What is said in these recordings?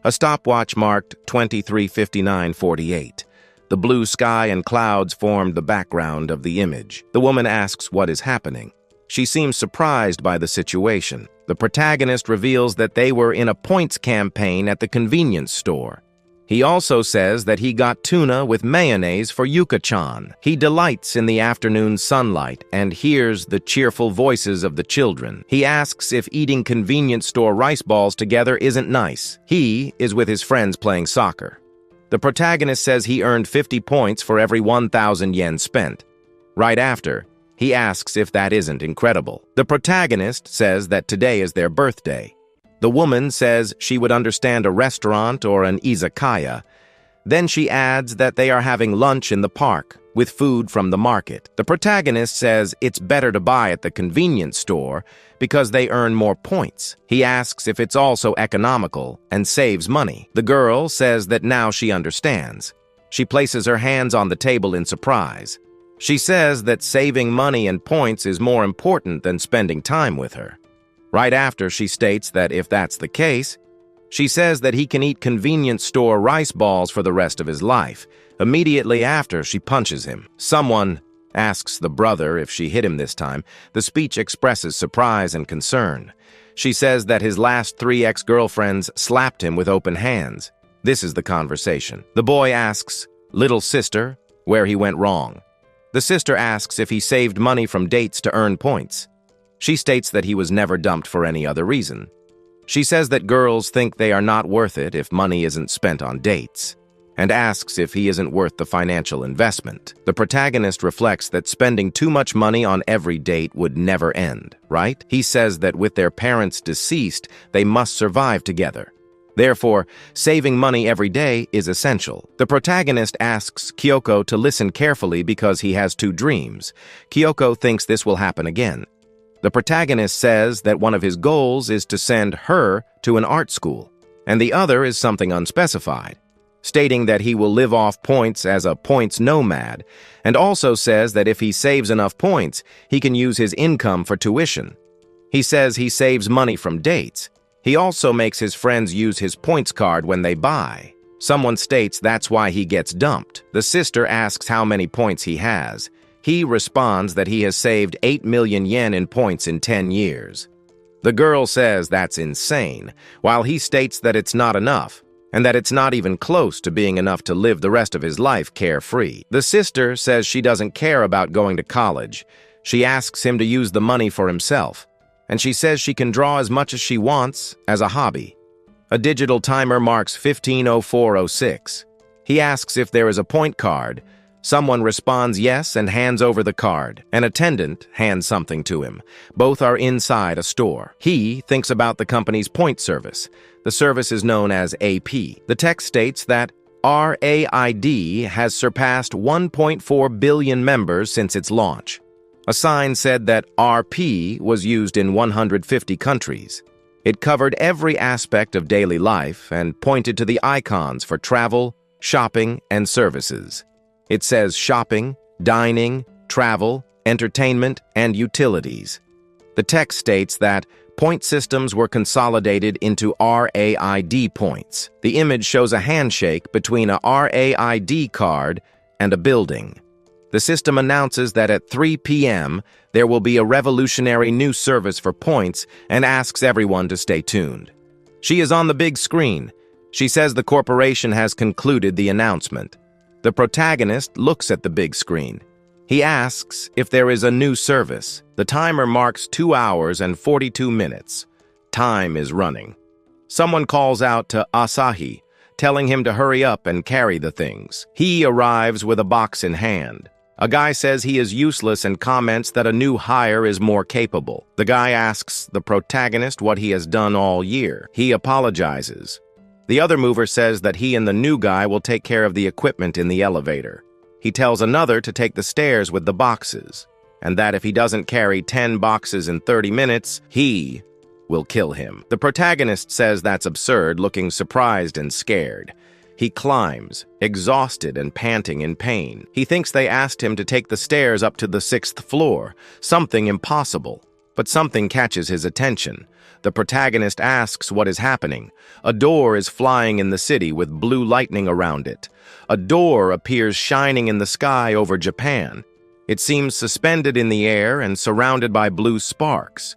A stopwatch marked 23:59:48. The blue sky and clouds formed the background of the image. The woman asks what is happening. She seems surprised by the situation. The protagonist reveals that they were in a points campaign at the convenience store. He also says that he got tuna with mayonnaise for Yuka-chan. He delights in the afternoon sunlight and hears the cheerful voices of the children. He asks if eating convenience store rice balls together isn't nice. He is with his friends playing soccer. The protagonist says he earned 50 points for every 1,000 yen spent. Right after, he asks if that isn't incredible. The protagonist says that today is their birthday. The woman says she would understand a restaurant or an izakaya. Then she adds that they are having lunch in the park with food from the market. The protagonist says it's better to buy at the convenience store because they earn more points. He asks if it's also economical and saves money. The girl says that now she understands. She places her hands on the table in surprise. She says that saving money and points is more important than spending time with her. Right after, she states that if that's the case, she says that he can eat convenience store rice balls for the rest of his life. Immediately after, she punches him. Someone asks the brother if she hit him this time. The speech expresses surprise and concern. She says that his last 3 ex-girlfriends slapped him with open hands. This is the conversation. The boy asks, "Little sister," where he went wrong. The sister asks if he saved money from dates to earn points. She states that he was never dumped for any other reason. She says that girls think they are not worth it if money isn't spent on dates, and asks if he isn't worth the financial investment. The protagonist reflects that spending too much money on every date would never end, right? He says that with their parents deceased, they must survive together. Therefore, saving money every day is essential. The protagonist asks Kyoko to listen carefully because he has 2 dreams. Kyoko thinks this will happen again. The protagonist says that one of his goals is to send her to an art school, and the other is something unspecified, stating that he will live off points as a points nomad, and also says that if he saves enough points, he can use his income for tuition. He says he saves money from dates. He also makes his friends use his points card when they buy. Someone states that's why he gets dumped. The sister asks how many points he has. He responds that he has saved 8 million yen in points in 10 years. The girl says that's insane, while he states that it's not enough, and that it's not even close to being enough to live the rest of his life carefree. The sister says she doesn't care about going to college. She asks him to use the money for himself, and she says she can draw as much as she wants as a hobby. A digital timer marks 15:04:06. He asks if there is a point card. Someone responds yes and hands over the card. An attendant hands something to him. Both are inside a store. He thinks about the company's point service. The service is known as AP. The text states that RAID has surpassed 1.4 billion members since its launch. A sign said that RP was used in 150 countries. It covered every aspect of daily life and pointed to the icons for travel, shopping, and services. It says shopping, dining, travel, entertainment, and utilities. The text states that point systems were consolidated into RAID points. The image shows a handshake between a RAID card and a building. The system announces that at 3 p.m. there will be a revolutionary new service for points and asks everyone to stay tuned. She is on the big screen. She says the corporation has concluded the announcement. The protagonist looks at the big screen. He asks if there is a new service. The timer marks 2 hours and 42 minutes. Time is running. Someone calls out to Asahi, telling him to hurry up and carry the things. He arrives with a box in hand. A guy says he is useless and comments that a new hire is more capable. The guy asks the protagonist what he has done all year. He apologizes. The other mover says that he and the new guy will take care of the equipment in the elevator. He tells another to take the stairs with the boxes, and that if he doesn't carry 10 boxes in 30 minutes, he will kill him. The protagonist says that's absurd, looking surprised and scared. He climbs, exhausted and panting in pain. He thinks they asked him to take the stairs up to the 6th floor, something impossible. But something catches his attention. The protagonist asks what is happening. A door is flying in the city with blue lightning around it. A door appears shining in the sky over Japan. It seems suspended in the air and surrounded by blue sparks.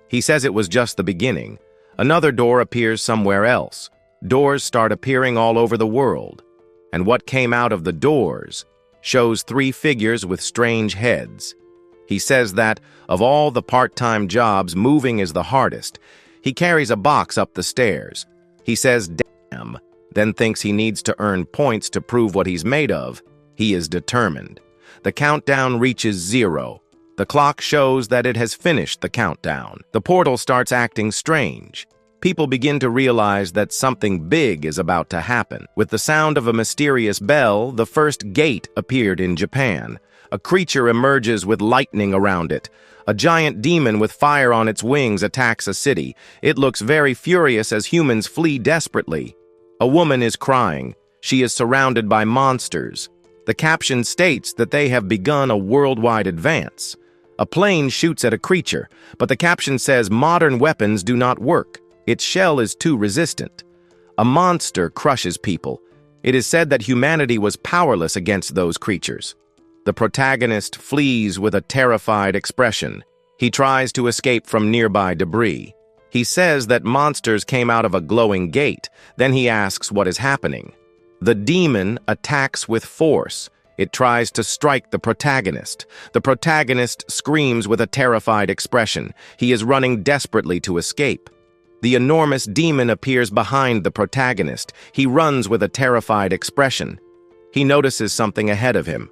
He says it was just the beginning. Another door appears somewhere else. Doors start appearing all over the world. And what came out of the doors shows three figures with strange heads. He says that, of all the part-time jobs, moving is the hardest. He carries a box up the stairs. He says, "Damn," then thinks he needs to earn points to prove what he's made of. He is determined. The countdown reaches 0. The clock shows that it has finished the countdown. The portal starts acting strange. People begin to realize that something big is about to happen. With the sound of a mysterious bell, the first gate appeared in Japan. A creature emerges with lightning around it. A giant demon with fire on its wings attacks a city. It looks very furious as humans flee desperately. A woman is crying. She is surrounded by monsters. The caption states that they have begun a worldwide advance. A plane shoots at a creature, but the caption says modern weapons do not work. Its shell is too resistant. A monster crushes people. It is said that humanity was powerless against those creatures. The protagonist flees with a terrified expression. He tries to escape from nearby debris. He says that monsters came out of a glowing gate. Then he asks what is happening. The demon attacks with force. It tries to strike the protagonist. The protagonist screams with a terrified expression. He is running desperately to escape. The enormous demon appears behind the protagonist. He runs with a terrified expression. He notices something ahead of him.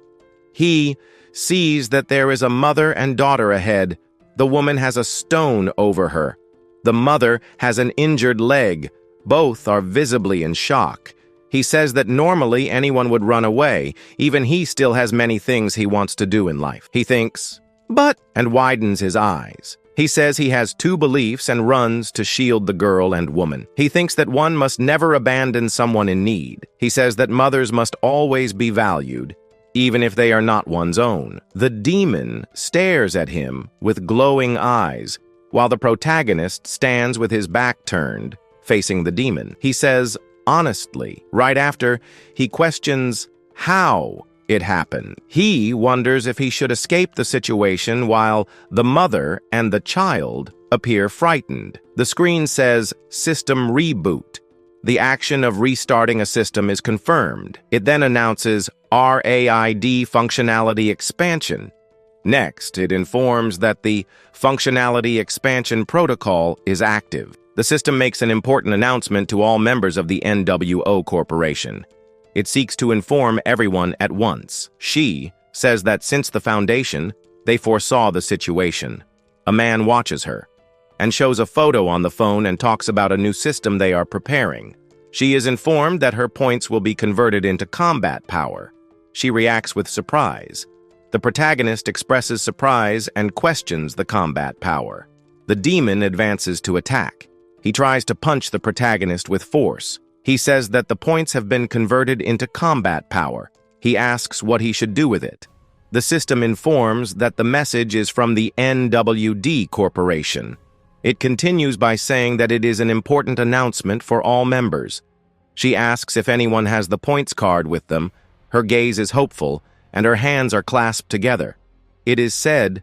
He sees that there is a mother and daughter ahead. The woman has a stone over her. The mother has an injured leg. Both are visibly in shock. He says that normally anyone would run away. Even he still has many things he wants to do in life. He thinks, but, and widens his eyes. He says he has two beliefs and runs to shield the girl and woman. He thinks that one must never abandon someone in need. He says that mothers must always be valued, even if they are not one's own. The demon stares at him with glowing eyes, while the protagonist stands with his back turned, facing the demon. He says, honestly, right after, he questions how it happened. He wonders if he should escape the situation while the mother and the child appear frightened. The screen says, System Reboot. The action of restarting a system is confirmed. It then announces RAID Functionality Expansion. Next, it informs that the Functionality Expansion Protocol is active. The system makes an important announcement to all members of the NWO Corporation. It seeks to inform everyone at once. She says that since the Foundation, they foresaw the situation. A man watches her and shows a photo on the phone and talks about a new system they are preparing. She is informed that her points will be converted into combat power. She reacts with surprise. The protagonist expresses surprise and questions the combat power. The demon advances to attack. He tries to punch the protagonist with force. He says that the points have been converted into combat power. He asks what he should do with it. The system informs that the message is from the NWD Corporation. It continues by saying that it is an important announcement for all members. She asks if anyone has the points card with them. Her gaze is hopeful, and her hands are clasped together. It is said,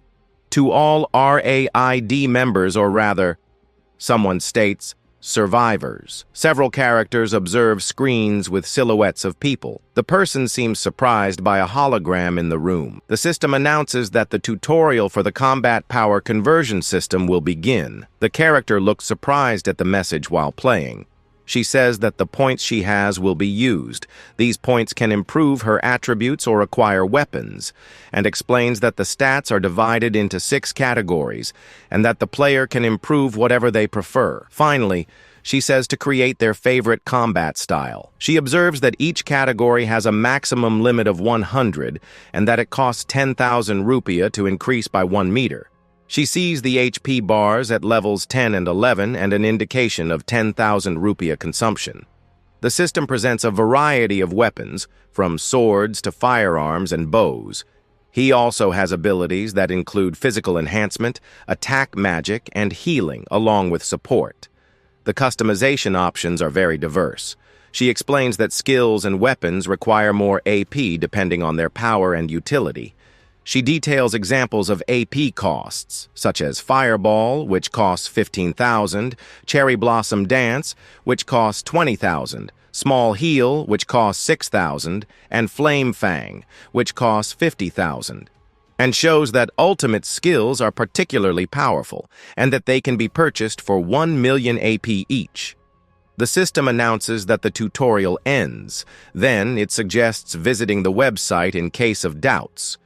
to all RAID members, or rather, someone states, survivors. Several characters observe screens with silhouettes of people. The person seems surprised by a hologram in the room. The system announces that the tutorial for the combat power conversion system will begin. The character looks surprised at the message while playing. She says that the points she has will be used. These points can improve her attributes or acquire weapons, and explains that the stats are divided into 6 categories, and that the player can improve whatever they prefer. Finally, she says to create their favorite combat style. She observes that each category has a maximum limit of 100, and that it costs 10,000 rupiah to increase by 1 meter. She sees the HP bars at levels 10 and 11 and an indication of 10,000 rupiah consumption. The system presents a variety of weapons, from swords to firearms and bows. He also has abilities that include physical enhancement, attack magic, and healing, along with support. The customization options are very diverse. She explains that skills and weapons require more AP depending on their power and utility. She details examples of AP costs, such as Fireball, which costs 15,000, Cherry Blossom Dance, which costs 20,000, Small Heal, which costs 6,000, and Flame Fang, which costs 50,000, and shows that ultimate skills are particularly powerful and that they can be purchased for 1 million AP each. The system announces that the tutorial ends. Then it suggests visiting the website in case of doubts.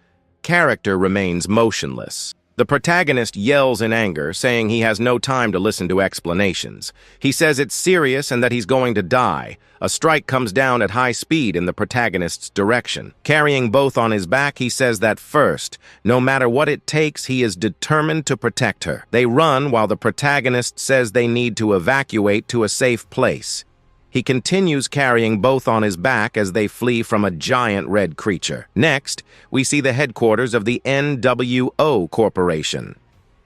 Character remains motionless. The protagonist yells in anger, saying he has no time to listen to explanations. He says it's serious and that he's going to die. A strike comes down at high speed in the protagonist's direction. Carrying both on his back, he says that first, no matter what it takes, he is determined to protect her. They run while the protagonist says they need to evacuate to a safe place. He continues carrying both on his back as they flee from a giant red creature. Next, we see the headquarters of the NWO Corporation.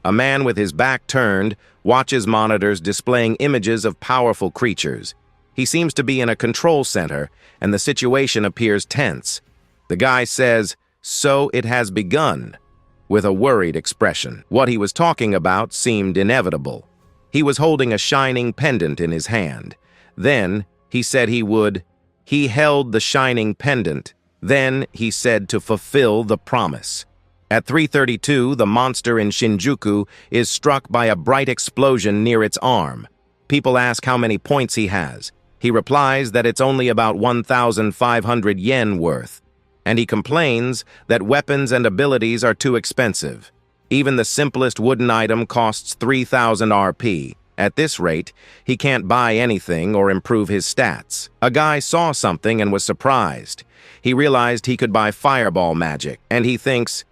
A man with his back turned watches monitors displaying images of powerful creatures. He seems to be in a control center, and the situation appears tense. The guy says, "So it has begun," with a worried expression. What he was talking about seemed inevitable. He was holding a shining pendant in his hand. Then, he said he held the shining pendant. Then, he said to fulfill the promise. At 3:32, the monster in Shinjuku is struck by a bright explosion near its arm. People ask how many points he has. He replies that it's only about 1,500 yen worth. And he complains that weapons and abilities are too expensive. Even the simplest wooden item costs 3,000 RP. At this rate, he can't buy anything or improve his stats. A guy saw something and was surprised. He realized he could buy fireball magic, and he thinks,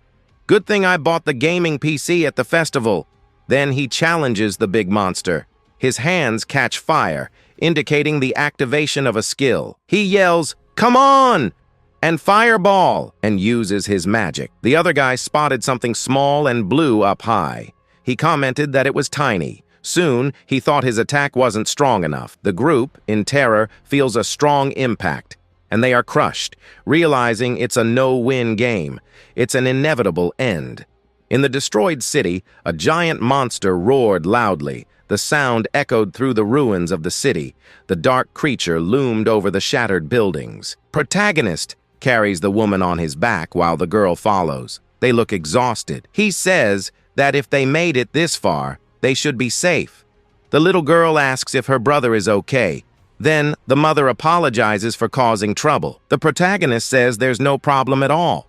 "Good thing I bought the gaming PC at the festival." Then he challenges the big monster. His hands catch fire, indicating the activation of a skill. He yells, "Come on!" and fireball, and uses his magic. The other guy spotted something small and blue up high. He commented that it was tiny. Soon, he thought his attack wasn't strong enough. The group, in terror, feels a strong impact, and they are crushed, realizing it's a no-win game. It's an inevitable end. In the destroyed city, a giant monster roared loudly. The sound echoed through the ruins of the city. The dark creature loomed over the shattered buildings. Protagonist carries the woman on his back while the girl follows. They look exhausted. He says that if they made it this far, they should be safe. The little girl asks if her brother is okay. Then, the mother apologizes for causing trouble. The protagonist says there's no problem at all.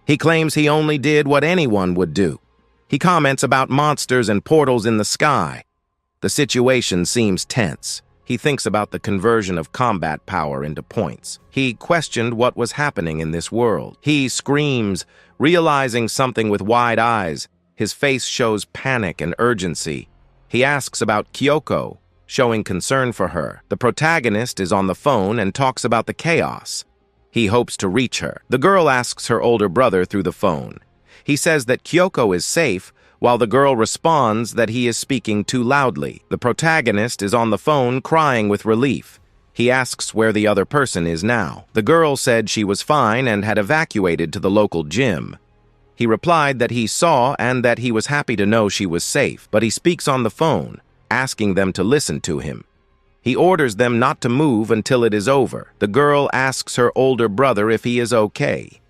He claims he only did what anyone would do. He comments about monsters and portals in the sky. The situation seems tense. He thinks about the conversion of combat power into points. He questioned what was happening in this world. He screams, realizing something with wide eyes. His face shows panic and urgency. He asks about Kyoko, showing concern for her. The protagonist is on the phone and talks about the chaos. He hopes to reach her. The girl asks her older brother through the phone. He says that Kyoko is safe, while the girl responds that he is speaking too loudly. The protagonist is on the phone crying with relief. He asks where the other person is now. The girl said she was fine and had evacuated to the local gym. He replied that he saw and that he was happy to know she was safe, but he speaks on the phone, asking them to listen to him. He orders them not to move until it is over. The girl asks her older brother if he is okay,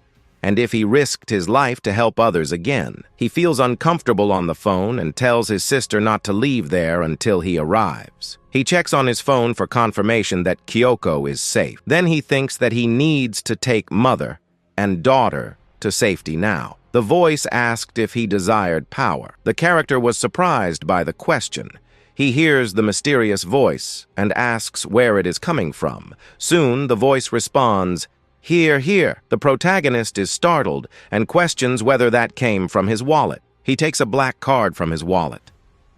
and if he risked his life to help others again. He feels uncomfortable on the phone and tells his sister not to leave there until he arrives. He checks on his phone for confirmation that Kyoko is safe. Then he thinks that he needs to take mother and daughter to safety now. The voice asked if he desired power. The character was surprised by the question. He hears the mysterious voice and asks where it is coming from. Soon, the voice responds, "Here, here." The protagonist is startled and questions whether that came from his wallet. He takes a black card from his wallet.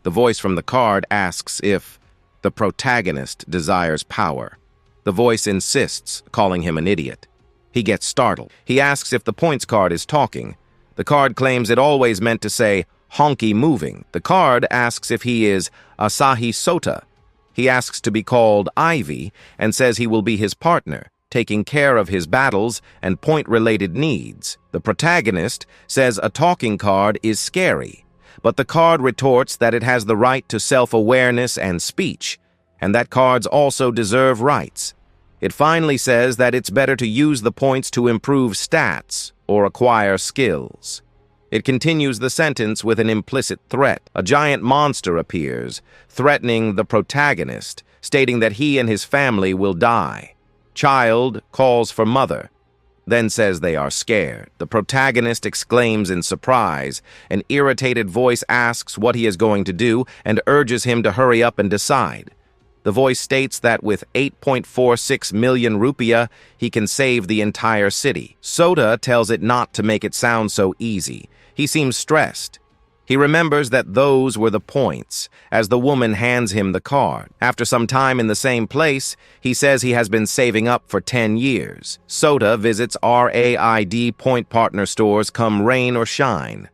The voice from the card asks if the protagonist desires power. The voice insists, calling him an idiot. He gets startled. He asks if the points card is talking. The card claims it always meant to say, honky moving. The card asks if he is Asahi Sota. He asks to be called Ivy and says he will be his partner, taking care of his battles and point-related needs. The protagonist says a talking card is scary, but the card retorts that it has the right to self-awareness and speech, and that cards also deserve rights. It finally says that it's better to use the points to improve stats or acquire skills. It continues the sentence with an implicit threat. A giant monster appears, threatening the protagonist, stating that he and his family will die. Child calls for mother, then says they are scared. The protagonist exclaims in surprise. An irritated voice asks what he is going to do and urges him to hurry up and decide. The voice states that with 8.46 million rupiah, he can save the entire city. Sota tells it not to make it sound so easy. He seems stressed. He remembers that those were the points, as the woman hands him the card. After some time in the same place, he says he has been saving up for 10 years. Sota visits RAID point partner stores come rain or shine.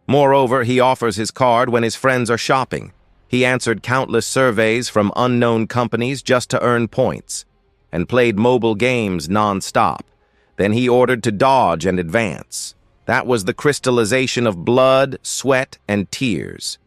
Moreover, he offers his card when his friends are shopping. He answered countless surveys from unknown companies just to earn points, and played mobile games non-stop. Then he ordered to dodge and advance. That was the crystallization of blood, sweat, and tears.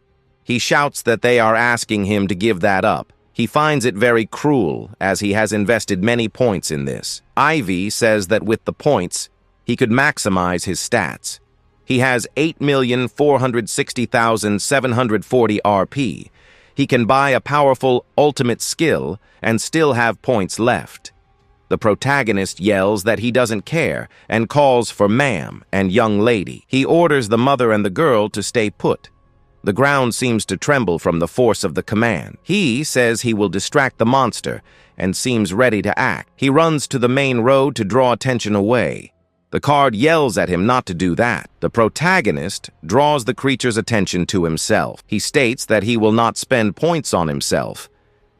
He shouts that they are asking him to give that up. He finds it very cruel, as he has invested many points in this. Ivy says that with the points, he could maximize his stats. He has 8,460,740 RP. He can buy a powerful ultimate skill and still have points left. The protagonist yells that he doesn't care and calls for ma'am and young lady. He orders the mother and the girl to stay put. The ground seems to tremble from the force of the command. He says he will distract the monster and seems ready to act. He runs to the main road to draw attention away. The card yells at him not to do that. The protagonist draws the creature's attention to himself. He states that he will not spend points on himself,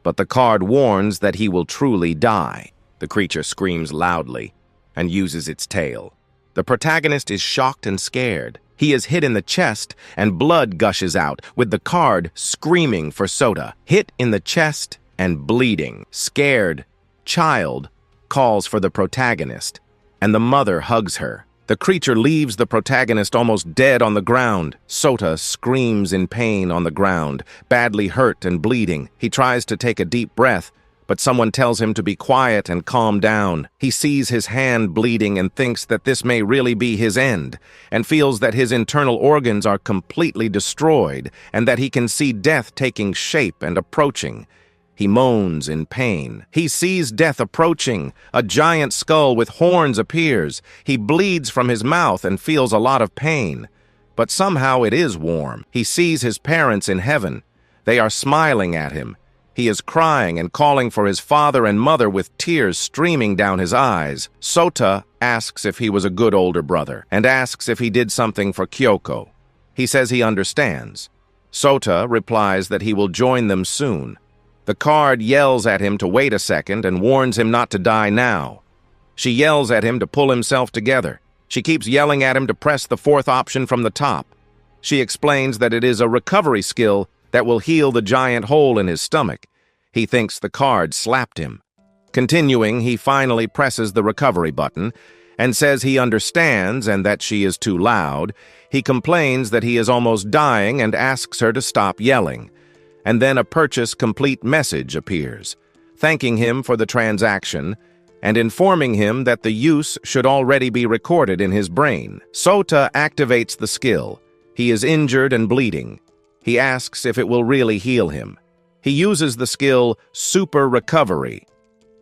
but the card warns that he will truly die. The creature screams loudly and uses its tail. The protagonist is shocked and scared. He is hit in the chest and blood gushes out, with the card screaming for Sota. Hit in the chest and bleeding. Scared, child calls for the protagonist, and the mother hugs her. The creature leaves the protagonist almost dead on the ground. Sota screams in pain on the ground, badly hurt and bleeding. He tries to take a deep breath, but someone tells him to be quiet and calm down. He sees his hand bleeding and thinks that this may really be his end, and feels that his internal organs are completely destroyed, and that he can see death taking shape and approaching. He moans in pain. He sees death approaching. A giant skull with horns appears. He bleeds from his mouth and feels a lot of pain. But somehow it is warm. He sees his parents in heaven. They are smiling at him. He is crying and calling for his father and mother with tears streaming down his eyes. Sota asks if he was a good older brother, and asks if he did something for Kyoko. He says he understands. Sota replies that he will join them soon. The card yells at him to wait a second and warns him not to die now. She yells at him to pull himself together. She keeps yelling at him to press the fourth option from the top. She explains that it is a recovery skill that will heal the giant hole in his stomach. He thinks the card slapped him. Continuing, he finally presses the recovery button and says he understands and that she is too loud. He complains that he is almost dying and asks her to stop yelling. And then a purchase complete message appears, thanking him for the transaction and informing him that the use should already be recorded in his brain. Sota activates the skill. He is injured and bleeding. He asks if it will really heal him. He uses the skill Super Recovery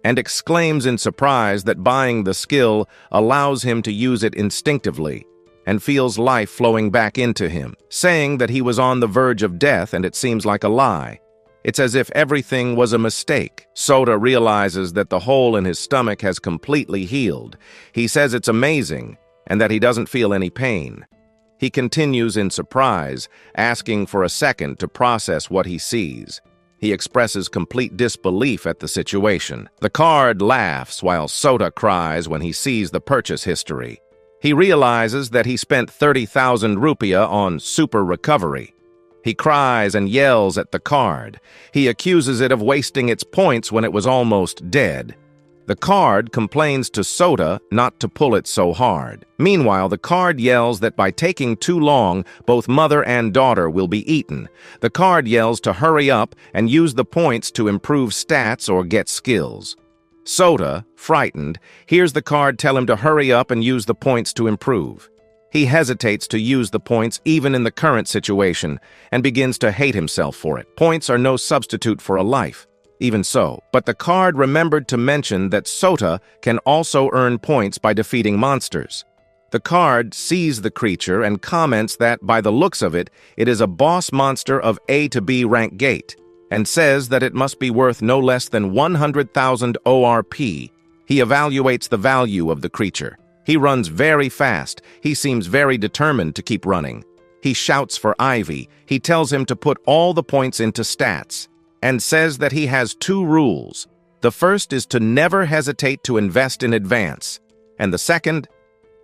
and exclaims in surprise that buying the skill allows him to use it instinctively and feels life flowing back into him, saying that he was on the verge of death and it seems like a lie. It's as if everything was a mistake. Sota realizes that the hole in his stomach has completely healed. He says it's amazing and that he doesn't feel any pain. He continues in surprise, asking for a second to process what he sees. He expresses complete disbelief at the situation. The card laughs while Sota cries when he sees the purchase history. He realizes that he spent 30,000 rupiah on super recovery. He cries and yells at the card. He accuses it of wasting its points when it was almost dead. The card complains to Sota not to pull it so hard. Meanwhile, the card yells that by taking too long, both mother and daughter will be eaten. The card yells to hurry up and use the points to improve stats or get skills. Sota, frightened, hears the card tell him to hurry up and use the points to improve. He hesitates to use the points even in the current situation and begins to hate himself for it. Points are no substitute for a life. Even so, but the card remembered to mention that Sota can also earn points by defeating monsters. The card sees the creature and comments that, by the looks of it, it is a boss monster of A to B rank gate, and says that it must be worth no less than 100,000 ORP. He evaluates the value of the creature. He runs very fast. He seems very determined to keep running. He shouts for Ivy. He tells him to put all the points into stats, and says that he has 2 rules. The first is to never hesitate to invest in advance, and the second,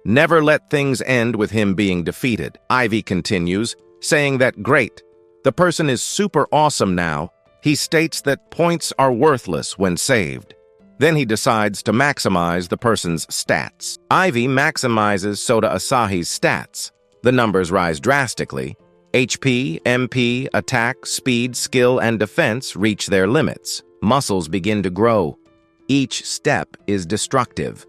never let things end with him being defeated. Ivy continues, saying that great, the person is super awesome now. He states that points are worthless when saved. Then he decides to maximize the person's stats. Ivy maximizes Sota Asahi's stats. The numbers rise drastically. HP, MP, attack, speed, skill, and defense reach their limits. Muscles begin to grow. Each step is destructive.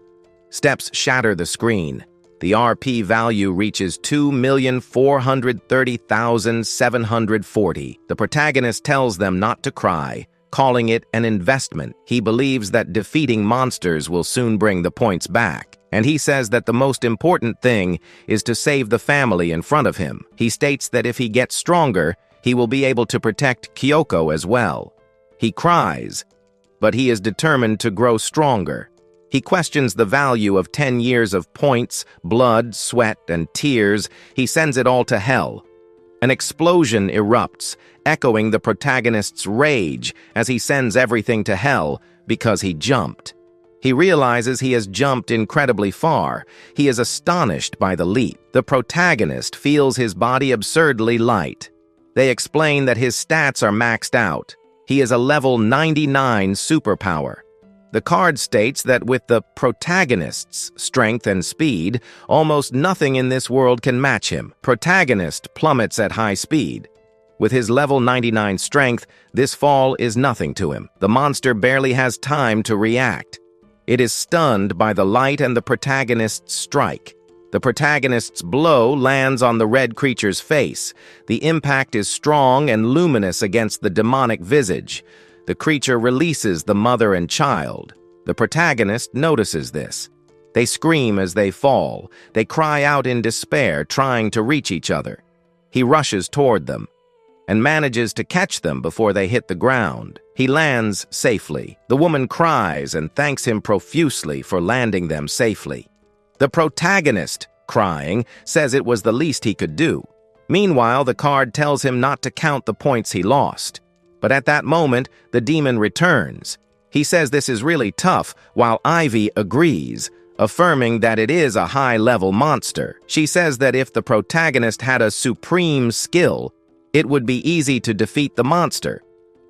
Steps shatter the screen. The RP value reaches 2,430,740. The protagonist tells them not to cry, calling it an investment. He believes that defeating monsters will soon bring the points back. And he says that the most important thing is to save the family in front of him. He states that if he gets stronger, he will be able to protect Kyoko as well. He cries, but he is determined to grow stronger. He questions the value of 10 years of points, blood, sweat, and tears. He sends it all to hell. An explosion erupts, echoing the protagonist's rage as he sends everything to hell because he jumped. He realizes he has jumped incredibly far. He is astonished by the leap. The protagonist feels his body absurdly light. They explain that his stats are maxed out. He is a level 99 superpower. The card states that with the protagonist's strength and speed, almost nothing in this world can match him. Protagonist plummets at high speed. With his level 99 strength, this fall is nothing to him. The monster barely has time to react. It is stunned by the light and the protagonist's strike. The protagonist's blow lands on the red creature's face. The impact is strong and luminous against the demonic visage. The creature releases the mother and child. The protagonist notices this. They scream as they fall. They cry out in despair, trying to reach each other. He rushes toward them and manages to catch them before they hit the ground. He lands safely. The woman cries and thanks him profusely for landing them safely. The protagonist, crying, says it was the least he could do. Meanwhile, the card tells him not to count the points he lost. But at that moment, the demon returns. He says this is really tough, while Ivy agrees, affirming that it is a high-level monster. She says that if the protagonist had a supreme skill, it would be easy to defeat the monster.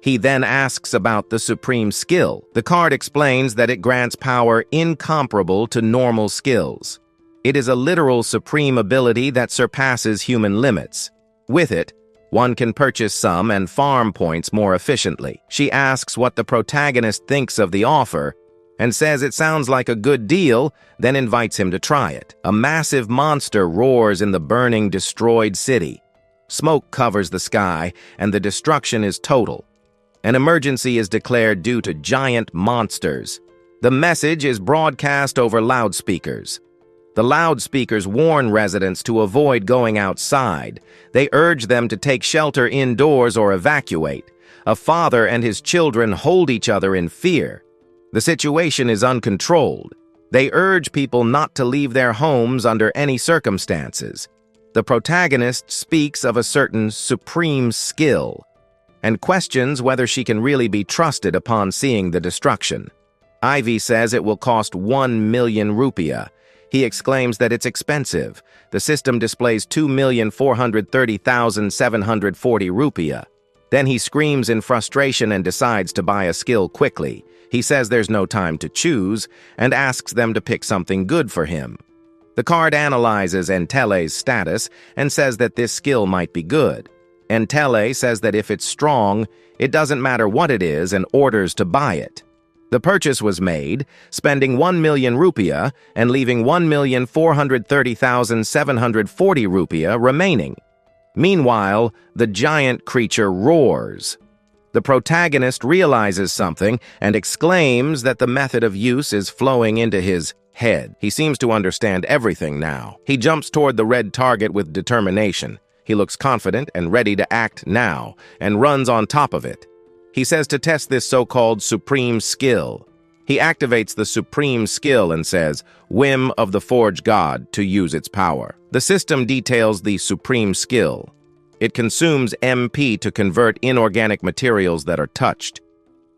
He then asks about the supreme skill. The card explains that it grants power incomparable to normal skills. It is a literal supreme ability that surpasses human limits. With it, one can purchase some and farm points more efficiently. She asks what the protagonist thinks of the offer and says it sounds like a good deal, then invites him to try it. A massive monster roars in the burning, destroyed city. Smoke covers the sky, and the destruction is total. An emergency is declared due to giant monsters. The message is broadcast over loudspeakers. The loudspeakers warn residents to avoid going outside. They urge them to take shelter indoors or evacuate. A father and his children hold each other in fear. The situation is uncontrolled. They urge people not to leave their homes under any circumstances. The protagonist speaks of a certain supreme skill and questions whether she can really be trusted upon seeing the destruction. Ivy says it will cost 1 million rupiah. He exclaims that it's expensive. The system displays 2,430,740 rupiah. Then he screams in frustration and decides to buy a skill quickly. He says there's no time to choose and asks them to pick something good for him. The card analyzes Entelle's status and says that this skill might be good. Entelle says that if it's strong, it doesn't matter what it is and orders to buy it. The purchase was made, spending 1 million rupiah and leaving 1,430,740 rupiah remaining. Meanwhile, the giant creature roars. The protagonist realizes something and exclaims that the method of use is flowing into his head. He seems to understand everything now. He jumps toward the red target with determination. He looks confident and ready to act now and runs on top of it. He says to test this so-called supreme skill. He activates the supreme skill and says, "Whim of the Forge God," to use its power. The system details the supreme skill. It consumes MP to convert inorganic materials that are touched.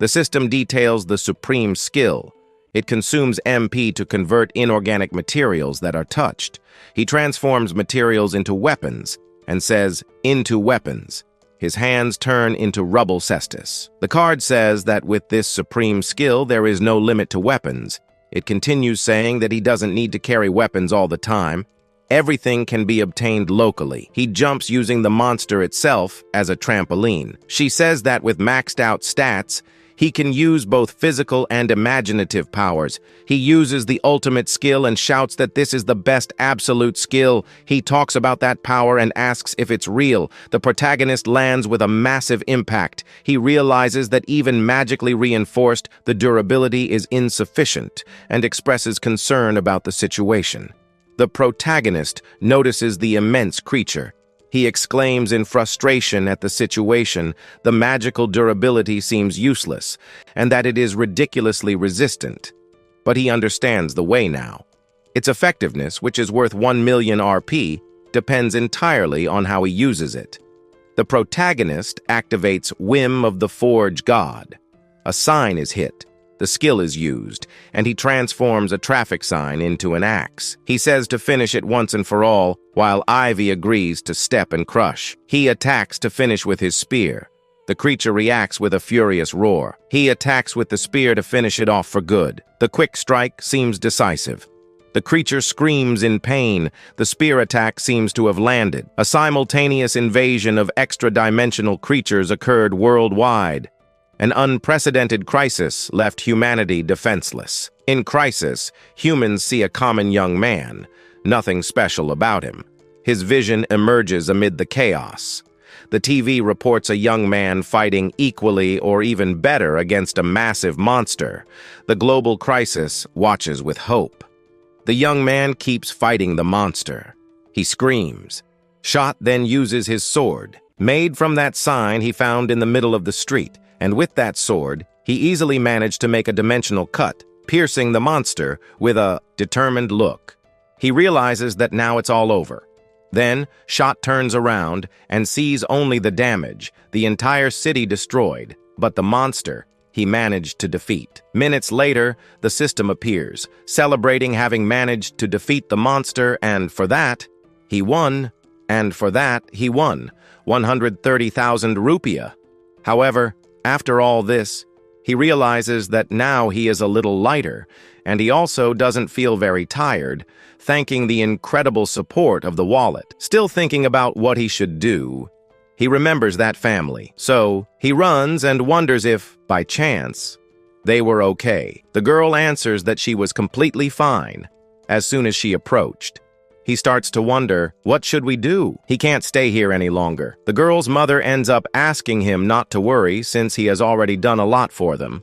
The system details the supreme skill. It consumes MP to convert inorganic materials that are touched. He transforms materials into weapons and says, "Into weapons." His hands turn into rubble cestus. The card says that with this supreme skill, there is no limit to weapons. It continues saying that he doesn't need to carry weapons all the time. Everything can be obtained locally. He jumps using the monster itself as a trampoline. She says that with maxed out stats, he can use both physical and imaginative powers. He uses the ultimate skill and shouts that this is the best absolute skill. He talks about that power and asks if it's real. The protagonist lands with a massive impact. He realizes that even magically reinforced, the durability is insufficient and expresses concern about the situation. The protagonist notices the immense creature. He exclaims in frustration at the situation. The magical durability seems useless, and that it is ridiculously resistant. But he understands the way now. Its effectiveness, which is worth 1 million RP, depends entirely on how he uses it. The protagonist activates Whim of the Forge God. A sign is hit. The skill is used, and he transforms a traffic sign into an axe. He says to finish it once and for all, while Ivy agrees to step and crush. He attacks to finish with his spear. The creature reacts with a furious roar. He attacks with the spear to finish it off for good. The quick strike seems decisive. The creature screams in pain. The spear attack seems to have landed. A simultaneous invasion of extra-dimensional creatures occurred worldwide. An unprecedented crisis left humanity defenseless. In crisis, humans see a common young man. Nothing special about him. His vision emerges amid the chaos. The TV reports a young man fighting equally or even better against a massive monster. The global crisis watches with hope. The young man keeps fighting the monster. He screams. Shot then uses his sword, made from that sign he found in the middle of the street. And with that sword, he easily managed to make a dimensional cut, piercing the monster with a determined look. He realizes that now it's all over. Then, Shot turns around and sees only the damage, the entire city destroyed, but the monster he managed to defeat. Minutes later, the system appears, celebrating having managed to defeat the monster, and for that, he won. And for that, he won 130,000 rupiah. However, after all this, he realizes that now he is a little lighter, and he also doesn't feel very tired, thanking the incredible support of the wallet. Still thinking about what he should do, he remembers that family. So he runs and wonders if, by chance, they were okay. The girl answers that she was completely fine as soon as she approached. He starts to wonder, what should we do? He can't stay here any longer. The girl's mother ends up asking him not to worry since he has already done a lot for them.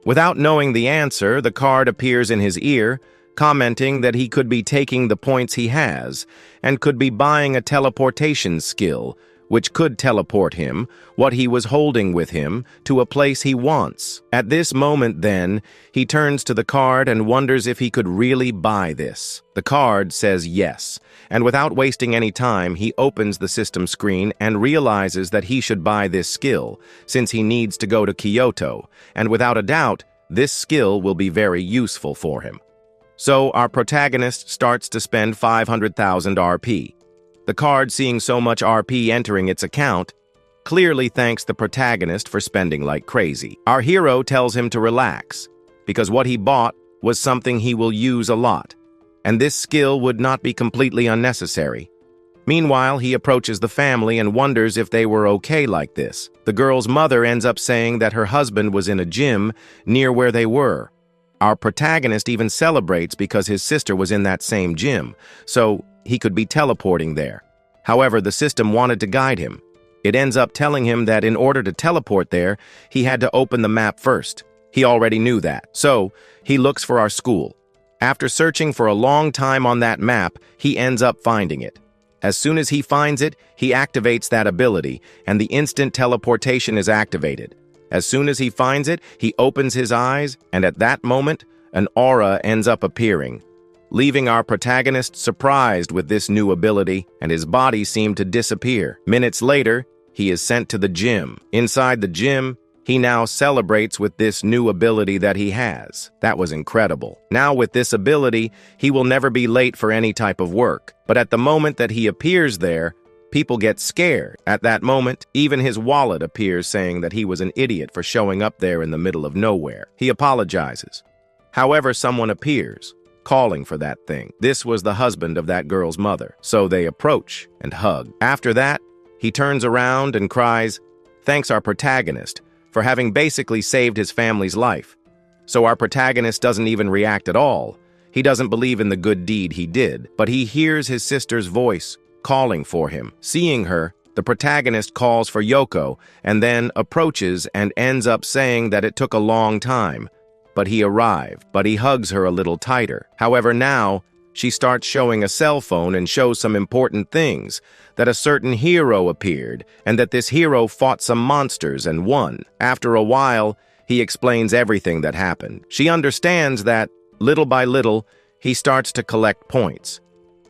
Without knowing the answer, the card appears in his ear, commenting that he could be taking the points he has and could be buying a teleportation skill, which could teleport him, what he was holding with him, to a place he wants. At this moment, then, he turns to the card and wonders if he could really buy this. The card says yes, and without wasting any time, he opens the system screen and realizes that he should buy this skill, since he needs to go to Kyoto, and without a doubt, this skill will be very useful for him. So our protagonist starts to spend 500,000 RP. The card, seeing so much RP entering its account, clearly thanks the protagonist for spending like crazy. Our hero tells him to relax, because what he bought was something he will use a lot, and this skill would not be completely unnecessary. Meanwhile, he approaches the family and wonders if they were okay like this. The girl's mother ends up saying that her husband was in a gym near where they were. Our protagonist even celebrates because his sister was in that same gym, so he could be teleporting there. However, the system wanted to guide him. It ends up telling him that in order to teleport there, he had to open the map first. He already knew that, so he looks for our school. After searching for a long time on that map, he ends up finding it. As soon as he finds it, he activates that ability, and the instant teleportation is activated. As soon as he finds it, he opens his eyes, and at that moment, an aura ends up appearing, leaving our protagonist surprised with this new ability, and his body seemed to disappear. Minutes later, he is sent to the gym. Inside the gym, he now celebrates with this new ability that he has. That was incredible. Now with this ability, he will never be late for any type of work. But at the moment that he appears there, people get scared. At that moment, even his wallet appears saying that he was an idiot for showing up there in the middle of nowhere. He apologizes. However, someone appears, calling for that thing. This was the husband of that girl's mother. So they approach and hug. After that, he turns around and cries, "Thanks our protagonist for having basically saved his family's life." So our protagonist doesn't even react at all. He doesn't believe in the good deed he did, but he hears his sister's voice calling for him. Seeing her, the protagonist calls for Yoko and then approaches and ends up saying that it took a long time, but he arrived. But he hugs her a little tighter. However, now she starts showing a cell phone and shows some important things, that a certain hero appeared and that this hero fought some monsters and won. After a while, he explains everything that happened. She understands that, little by little, he starts to collect points.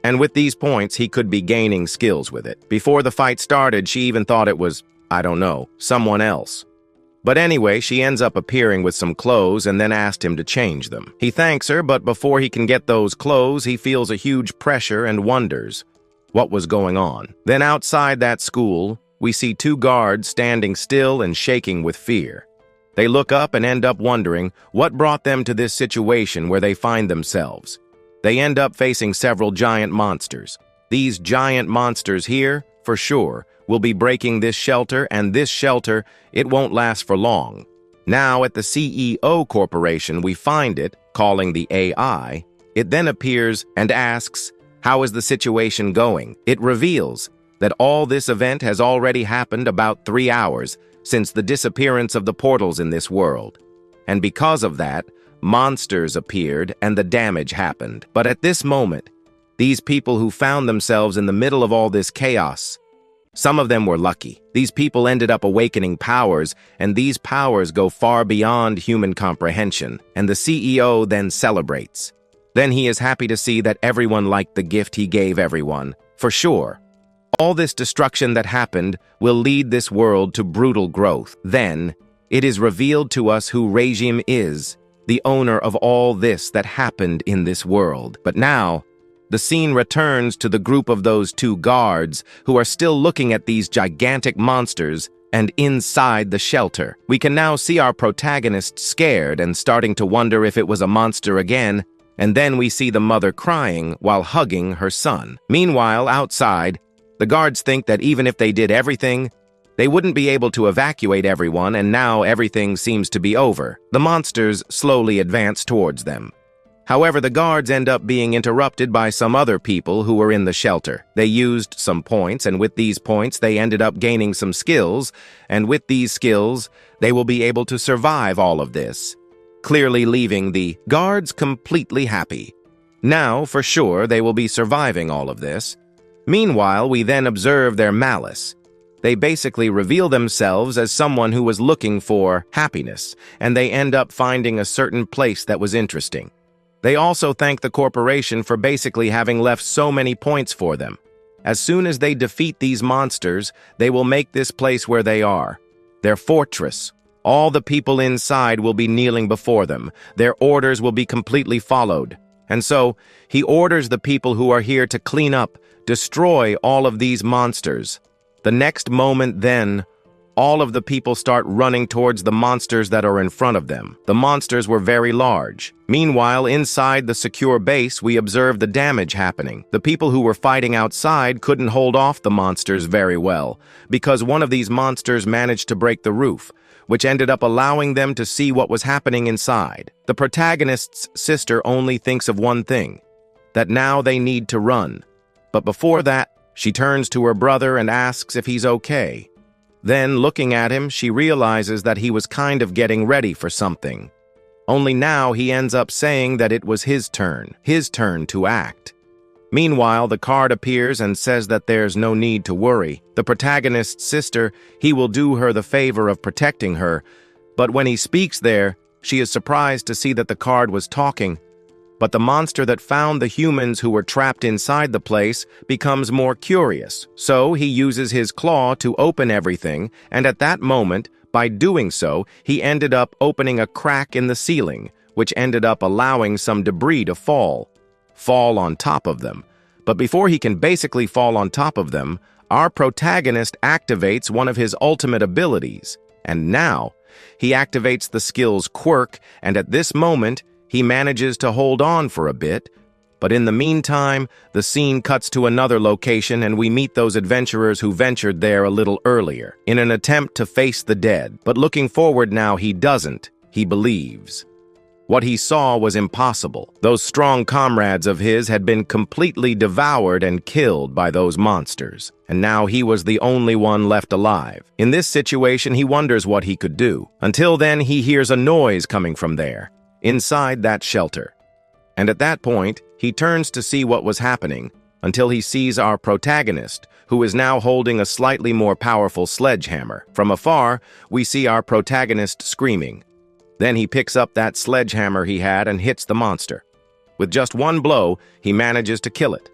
And with these points, he could be gaining skills with it. Before the fight started, she even thought it was, I don't know, someone else. But anyway, she ends up appearing with some clothes and then asked him to change them. He thanks her, but before he can get those clothes, he feels a huge pressure and wonders what was going on. Then outside that school, we see two guards standing still and shaking with fear. They look up and end up wondering what brought them to this situation where they find themselves. They end up facing several giant monsters. These giant monsters here, for sure, will be breaking this shelter, and this shelter, it won't last for long. Now at the CEO corporation, we find it, calling the AI. It then appears and asks, "How is the situation going?" It reveals that all this event has already happened about 3 hours since the disappearance of the portals in this world. And because of that, monsters appeared and the damage happened. But at this moment, these people who found themselves in the middle of all this chaos, some of them were lucky. These people ended up awakening powers, and these powers go far beyond human comprehension, and the CEO then celebrates. Then he is happy to see that everyone liked the gift he gave everyone, for sure. All this destruction that happened will lead this world to brutal growth. Then, it is revealed to us who Regime is, the owner of all this that happened in this world. But now, the scene returns to the group of those two guards who are still looking at these gigantic monsters, and inside the shelter, we can now see our protagonist scared and starting to wonder if it was a monster again, and then we see the mother crying while hugging her son. Meanwhile, outside, the guards think that even if they did everything, they wouldn't be able to evacuate everyone, and now everything seems to be over. The monsters slowly advance towards them. However, the guards end up being interrupted by some other people who were in the shelter. They used some points, and with these points, they ended up gaining some skills, and with these skills, they will be able to survive all of this, clearly leaving the guards completely happy. Now, for sure, they will be surviving all of this. Meanwhile, we then observe their malice. They basically reveal themselves as someone who was looking for happiness, and they end up finding a certain place that was interesting. They also thank the corporation for basically having left so many points for them. As soon as they defeat these monsters, they will make this place where they are their fortress. All the people inside will be kneeling before them. Their orders will be completely followed. And so, he orders the people who are here to clean up, destroy all of these monsters. The next moment then, all of the people start running towards the monsters that are in front of them. The monsters were very large. Meanwhile, inside the secure base, we observe the damage happening. The people who were fighting outside couldn't hold off the monsters very well, because one of these monsters managed to break the roof, which ended up allowing them to see what was happening inside. The protagonist's sister only thinks of one thing, that now they need to run. But before that, she turns to her brother and asks if he's okay. Then, looking at him, she realizes that he was kind of getting ready for something. Only now he ends up saying that it was his turn to act. Meanwhile, the card appears and says that there's no need to worry. The protagonist's sister, he will do her the favor of protecting her. But when he speaks there, she is surprised to see that the card was talking. But the monster that found the humans who were trapped inside the place becomes more curious. So he uses his claw to open everything, and at that moment, by doing so, he ended up opening a crack in the ceiling, which ended up allowing some debris to fall on top of them. But before he can basically fall on top of them, our protagonist activates one of his ultimate abilities. And now, he activates the skill's quirk, and at this moment, he manages to hold on for a bit, but in the meantime, the scene cuts to another location and we meet those adventurers who ventured there a little earlier, in an attempt to face the dead. But looking forward now, he doesn't. He believes. What he saw was impossible. Those strong comrades of his had been completely devoured and killed by those monsters, and now he was the only one left alive. In this situation, he wonders what he could do. Until then, he hears a noise coming from there, inside that shelter. And at that point, he turns to see what was happening, until he sees our protagonist, who is now holding a slightly more powerful sledgehammer. From afar, we see our protagonist screaming. Then he picks up that sledgehammer he had and hits the monster. With just one blow, he manages to kill it.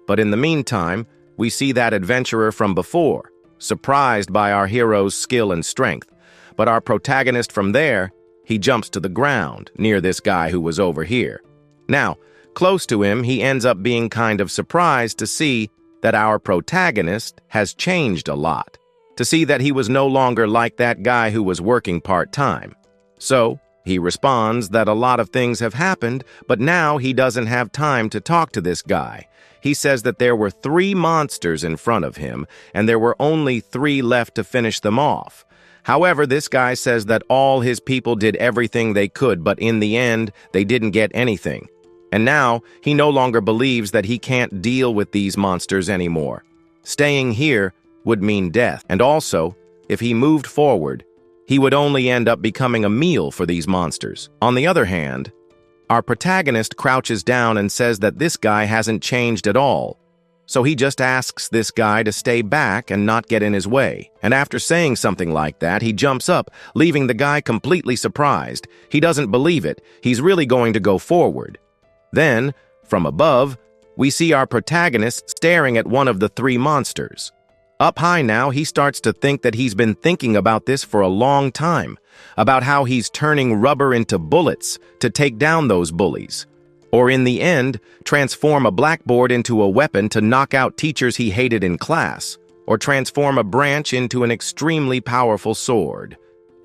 But in the meantime, we see that adventurer from before, surprised by our hero's skill and strength. But our protagonist from there, he jumps to the ground, near this guy who was over here. Now, close to him, he ends up being kind of surprised to see that our protagonist has changed a lot. To see that he was no longer like that guy who was working part-time. So, he responds that a lot of things have happened, but now he doesn't have time to talk to this guy. He says that there were 3 monsters in front of him, and there were only 3 left to finish them off. However, this guy says that all his people did everything they could, but in the end, they didn't get anything. And now, he no longer believes that he can't deal with these monsters anymore. Staying here would mean death, and also, if he moved forward, he would only end up becoming a meal for these monsters. On the other hand, our protagonist crouches down and says that this guy hasn't changed at all. So he just asks this guy to stay back and not get in his way. And after saying something like that, he jumps up, leaving the guy completely surprised. He doesn't believe it. He's really going to go forward. Then, from above, we see our protagonist staring at one of the 3 monsters. Up high now, he starts to think that he's been thinking about this for a long time, about how he's turning rubber into bullets to take down those bullies. Or in the end, transform a blackboard into a weapon to knock out teachers he hated in class, or transform a branch into an extremely powerful sword.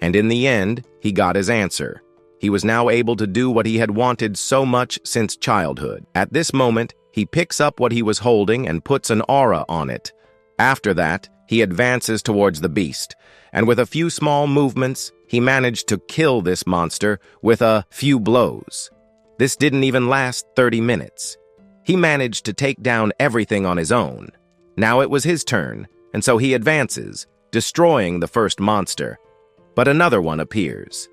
And in the end, he got his answer. He was now able to do what he had wanted so much since childhood. At this moment, he picks up what he was holding and puts an aura on it. After that, he advances towards the beast, and with a few small movements, he managed to kill this monster with a few blows. This didn't even last 30 minutes. He managed to take down everything on his own. Now it was his turn, and so he advances, destroying the first monster. But another one appears.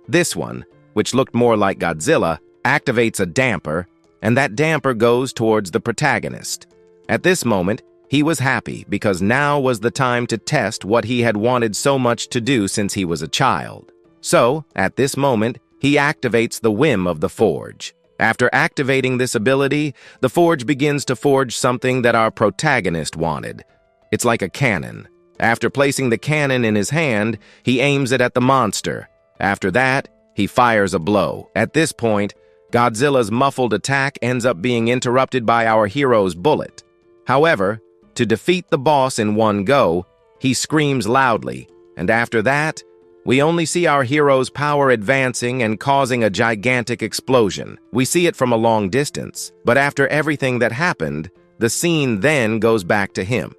This one, which looked more like Godzilla, activates a damper, and that damper goes towards the protagonist. At this moment, he was happy because now was the time to test what he had wanted so much to do since he was a child. So, at this moment, he activates the whim of the forge. After activating this ability, the forge begins to forge something that our protagonist wanted. It's like a cannon. After placing the cannon in his hand, he aims it at the monster. After that, he fires a blow. At this point, Godzilla's muffled attack ends up being interrupted by our hero's bullet. However, to defeat the boss in one go, he screams loudly, and after that, we only see our hero's power advancing and causing a gigantic explosion. We see it from a long distance, but after everything that happened, the scene then goes back to him.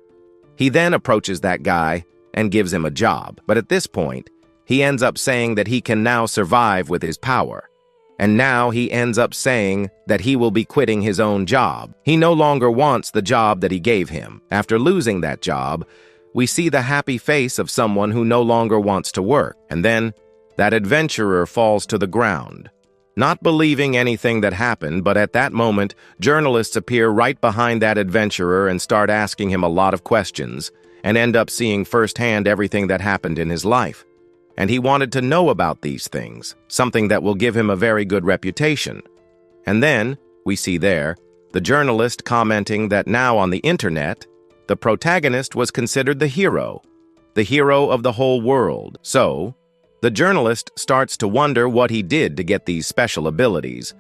He then approaches that guy and gives him a job, but at this point, he ends up saying that he can now survive with his power. And now he ends up saying that he will be quitting his own job. He no longer wants the job that he gave him. After losing that job, we see the happy face of someone who no longer wants to work. And then that adventurer falls to the ground, not believing anything that happened, but at that moment, journalists appear right behind that adventurer and start asking him a lot of questions and end up seeing firsthand everything that happened in his life. And he wanted to know about these things, something that will give him a very good reputation. And then, we see there, the journalist commenting that now on the internet, the protagonist was considered the hero of the whole world. So, the journalist starts to wonder what he did to get these special abilities,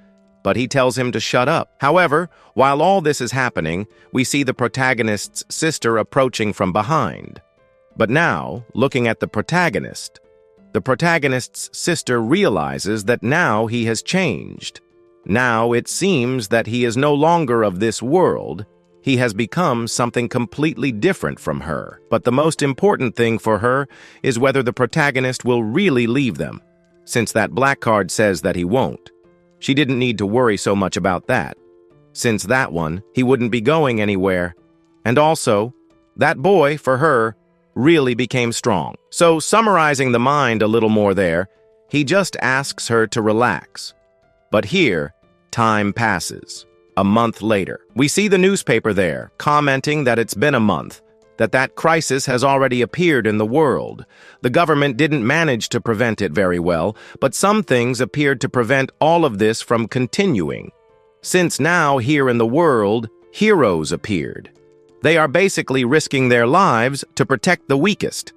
but he tells him to shut up. However, while all this is happening, we see the protagonist's sister approaching from behind. But now, looking at the protagonist's sister realizes that now he has changed. Now it seems that he is no longer of this world. He has become something completely different from her. But the most important thing for her is whether the protagonist will really leave them, since that black card says that he won't. She didn't need to worry so much about that, since that one, he wouldn't be going anywhere. And also, that boy, for her, really became strong. So, summarizing the mind a little more there, he just asks her to relax. But here, time passes. A month later, we see the newspaper there, commenting that it's been a month, that crisis has already appeared in the world. The government didn't manage to prevent it very well, but some things appeared to prevent all of this from continuing. Since now, here in the world, heroes appeared. They are basically risking their lives to protect the weakest.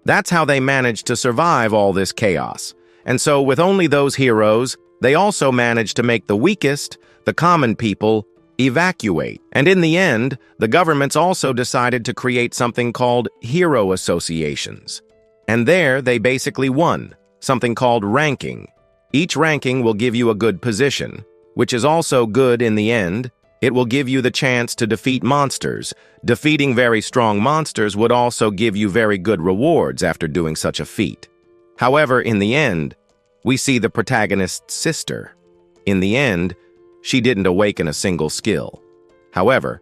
That's how they managed to survive all this chaos. And so with only those heroes, they also managed to make the weakest, the common people, evacuate. And in the end, the governments also decided to create something called hero associations. And there they basically won, something called ranking. Each ranking will give you a good position, which is also good in the end. It will give you the chance to defeat monsters. Defeating very strong monsters would also give you very good rewards after doing such a feat. However, in the end, we see the protagonist's sister. In the end, she didn't awaken a single skill. However,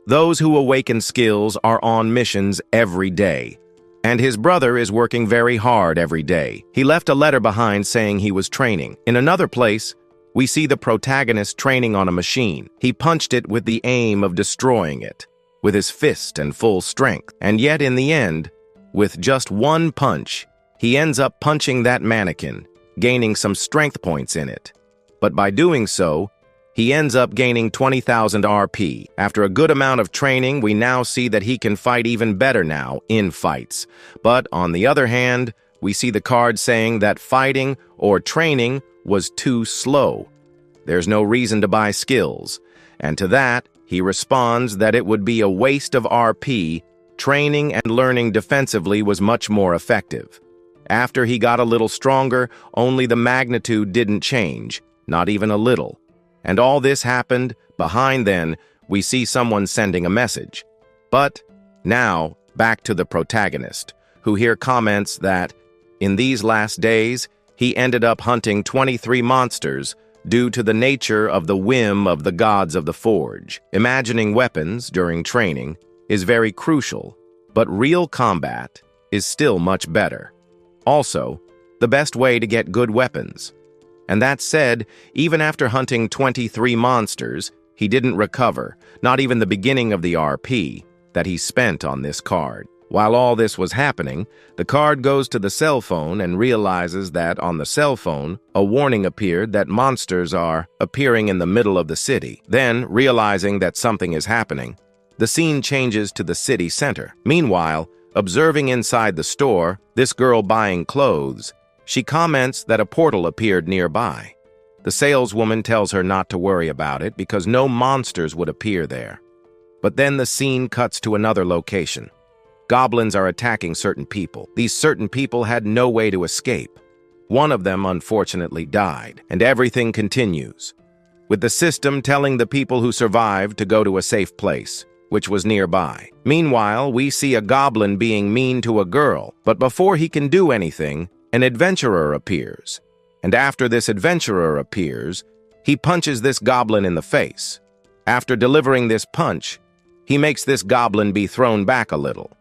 those who awaken skills are on missions every day, and his brother is working very hard every day. He left a letter behind saying he was training. In another place, we see the protagonist training on a machine. He punched it with the aim of destroying it, with his fist and full strength. And yet in the end, with just one punch, he ends up punching that mannequin, gaining some strength points in it. But by doing so, he ends up gaining 20,000 RP. After a good amount of training, we now see that he can fight even better now in fights. But on the other hand, we see the card saying that fighting or training was too slow. There's no reason to buy skills. And to that, he responds that it would be a waste of RP. Training and learning defensively was much more effective. After he got a little stronger, only the magnitude didn't change, not even a little. And all this happened. Behind then, we see someone sending a message. But now, back to the protagonist, who here comments that in these last days, he ended up hunting 23 monsters due to the nature of the whim of the gods of the forge. Imagining weapons during training is very crucial, but real combat is still much better. Also, the best way to get good weapons. And that said, even after hunting 23 monsters, he didn't recover, not even the beginning of the RP that he spent on this card. While all this was happening, the card goes to the cell phone and realizes that on the cell phone, a warning appeared that monsters are appearing in the middle of the city. Then, realizing that something is happening, the scene changes to the city center. Meanwhile, observing inside the store, this girl buying clothes, she comments that a portal appeared nearby. The saleswoman tells her not to worry about it because no monsters would appear there. But then the scene cuts to another location. Goblins are attacking certain people. These certain people had no way to escape. One of them unfortunately died, and everything continues, with the system telling the people who survived to go to a safe place, which was nearby. Meanwhile, we see a goblin being mean to a girl, but before he can do anything, an adventurer appears. And after this adventurer appears, he punches this goblin in the face. After delivering this punch, he makes this goblin be thrown back a little.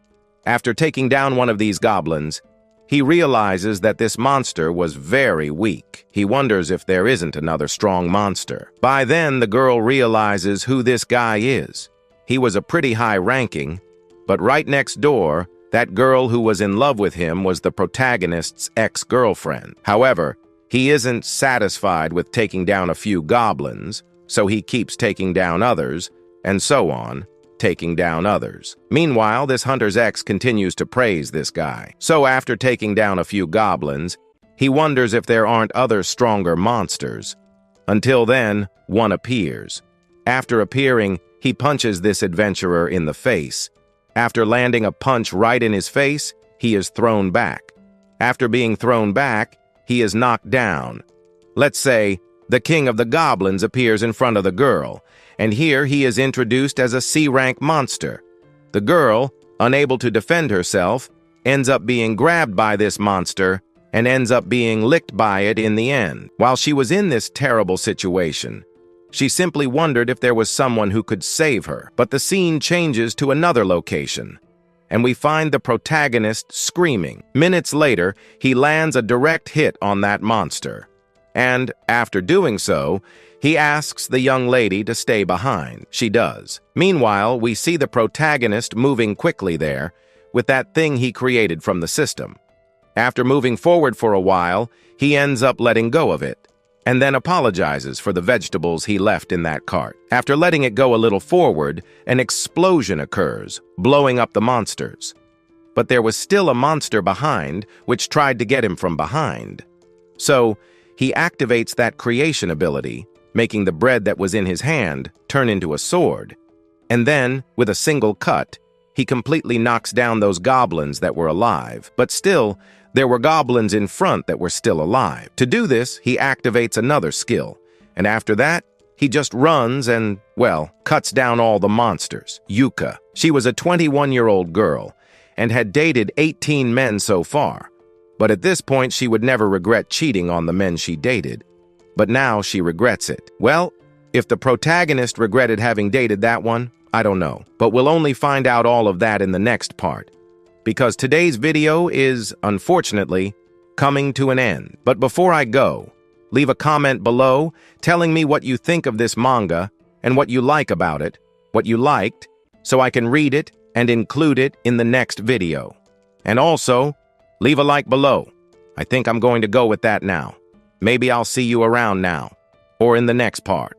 After taking down one of these goblins, he realizes that this monster was very weak. He wonders if there isn't another strong monster. By then, the girl realizes who this guy is. He was a pretty high ranking, but right next door, that girl who was in love with him was the protagonist's ex-girlfriend. However, he isn't satisfied with taking down a few goblins, so he keeps taking down others, and so on, taking down others. Meanwhile, this hunter's ex continues to praise this guy. So after taking down a few goblins, he wonders if there aren't other stronger monsters. Until then, one appears. After appearing, he punches this adventurer in the face. After landing a punch right in his face, he is thrown back. After being thrown back, he is knocked down. Let's say the king of the goblins appears in front of the girl, and here he is introduced as a C-rank monster. The girl, unable to defend herself, ends up being grabbed by this monster and ends up being licked by it in the end. While she was in this terrible situation, she simply wondered if there was someone who could save her. But the scene changes to another location, and we find the protagonist screaming. Minutes later, he lands a direct hit on that monster. And, after doing so, he asks the young lady to stay behind. She does. Meanwhile, we see the protagonist moving quickly there with that thing he created from the system. After moving forward for a while, he ends up letting go of it, and then apologizes for the vegetables he left in that cart. After letting it go a little forward, an explosion occurs, blowing up the monsters. But there was still a monster behind, which tried to get him from behind. So, he activates that creation ability, making the bread that was in his hand turn into a sword. And then, with a single cut, he completely knocks down those goblins that were alive. But still, there were goblins in front that were still alive. To do this, he activates another skill. And after that, he just runs and, well, cuts down all the monsters. Yuka. She was a 21-year-old girl and had dated 18 men so far. But at this point, she would never regret cheating on the men she dated. But now she regrets it. Well, if the protagonist regretted having dated that one, I don't know. But we'll only find out all of that in the next part, because today's video is, unfortunately, coming to an end. But before I go, leave a comment below telling me what you think of this manga and what you like about it, what you liked, so I can read it and include it in the next video. And also, leave a like below. I think I'm going to go with that now. Maybe I'll see you around now, or in the next part.